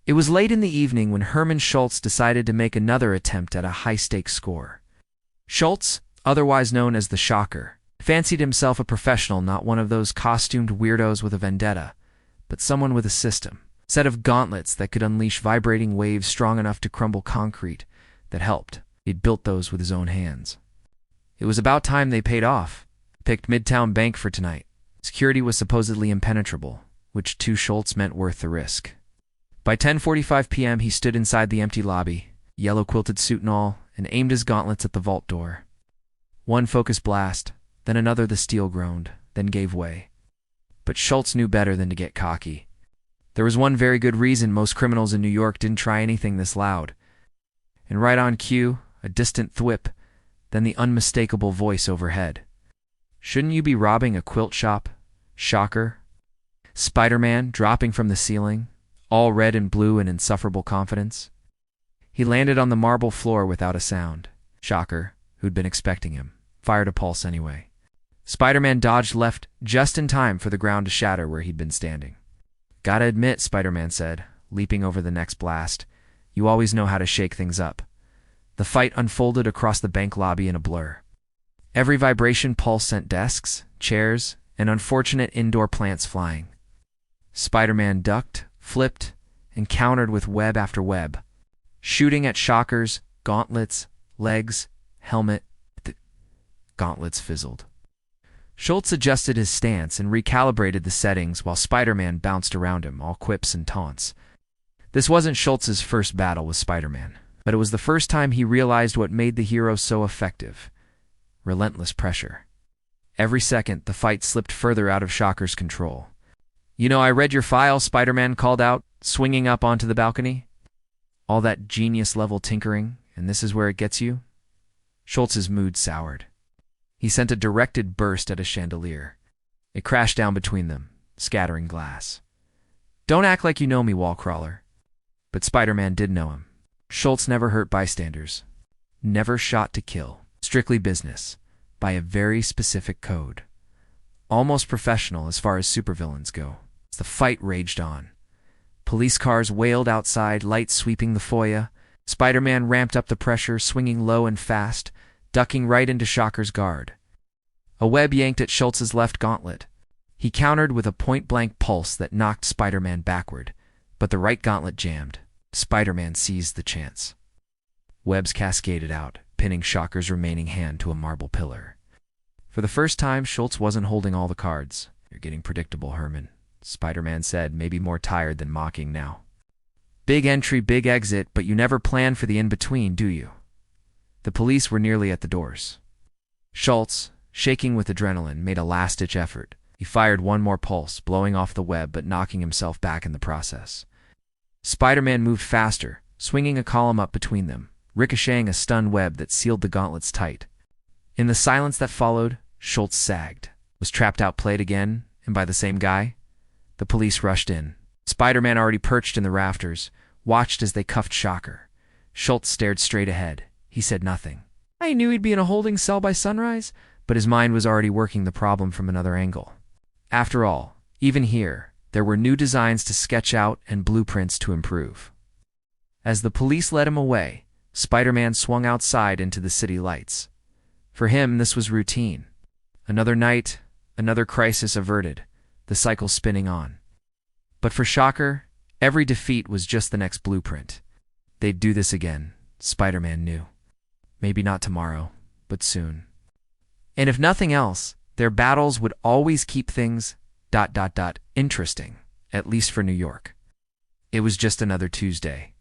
It was late in the evening when Herman Schultz decided to make another attempt at a high-stakes score. Schultz, otherwise known as the Shocker, fancied himself a professional, not one of those costumed weirdos with a vendetta, but someone with a system, a set of gauntlets that could unleash vibrating waves strong enough to crumble concrete. That helped. He'd built those with his own hands. It was about time they paid off. Picked Midtown Bank for tonight. Security was supposedly impenetrable, which to Schultz meant worth the risk. By 10:45 p.m. he stood inside the empty lobby, yellow quilted suit and all, and aimed his gauntlets at the vault door. One focused blast, then another. The steel groaned, then gave way. But Schultz knew better than to get cocky. There was one very good reason most criminals in New York didn't try anything this loud. And right on cue, a distant thwip, then the unmistakable voice overhead. "Shouldn't you be robbing a quilt shop, Shocker?" Spider-Man dropping from the ceiling, all red and blue in insufferable confidence. He landed on the marble floor without a sound. Shocker, who'd been expecting him, fired a pulse anyway. Spider-Man dodged left just in time for the ground to shatter where he'd been standing. "Gotta admit," Spider-Man said, leaping over the next blast, "you always know how to shake things up." The fight unfolded across the bank lobby in a blur. Every vibration pulse sent desks, chairs, and unfortunate indoor plants flying. Spider-Man ducked, flipped, and countered with web after web, shooting at Shocker's gauntlets, legs, helmet. The gauntlets fizzled. Schultz adjusted his stance and recalibrated the settings while Spider-Man bounced around him, all quips and taunts. This wasn't Schultz's first battle with Spider-Man, but it was the first time he realized what made the hero so effective: relentless pressure. Every second, the fight slipped further out of Shocker's control. "You know, I read your file," Spider-Man called out, swinging up onto the balcony. "All that genius-level tinkering, and this is where it gets you?" Schultz's mood soured. He sent a directed burst at a chandelier. It crashed down between them, scattering glass. "Don't act like you know me, wall crawler." But Spider-Man did know him. Schultz never hurt bystanders. Never shot to kill. Strictly business, by a very specific code. Almost professional as far as supervillains go. The fight raged on. Police cars wailed outside, lights sweeping the foyer. Spider-Man ramped up the pressure, swinging low and fast, ducking right into Shocker's guard. A web yanked at Schultz's left gauntlet. He countered with a point-blank pulse that knocked Spider-Man backward, but the right gauntlet jammed. Spider-Man seized the chance. Webs cascaded out, pinning Shocker's remaining hand to a marble pillar. For the first time, Schultz wasn't holding all the cards. "You're getting predictable, Herman," Spider-Man said, maybe more tired than mocking now. "Big entry, big exit, but you never plan for the in-between, do you?" The police were nearly at the doors. Schultz, shaking with adrenaline, made a last-ditch effort. He fired one more pulse, blowing off the web but knocking himself back in the process. Spider-Man moved faster, swinging a column up between them, ricocheting a stun web that sealed the gauntlets tight. In the silence that followed, Schultz sagged. Was trapped outplayed again, and by the same guy? The police rushed in. Spider-Man, already perched in the rafters, watched as they cuffed Shocker. Schultz stared straight ahead. He said nothing. I knew he'd be in a holding cell by sunrise, but his mind was already working the problem from another angle. After all, even here, there were new designs to sketch out and blueprints to improve. As the police led him away, Spider-Man swung outside into the city lights. For him, this was routine. Another night, another crisis averted, the cycle spinning on. But for Shocker, every defeat was just the next blueprint. They'd do this again, Spider-Man knew. Maybe not tomorrow, but soon. And if nothing else, their battles would always keep things ... interesting, at least for New York. It was just another Tuesday.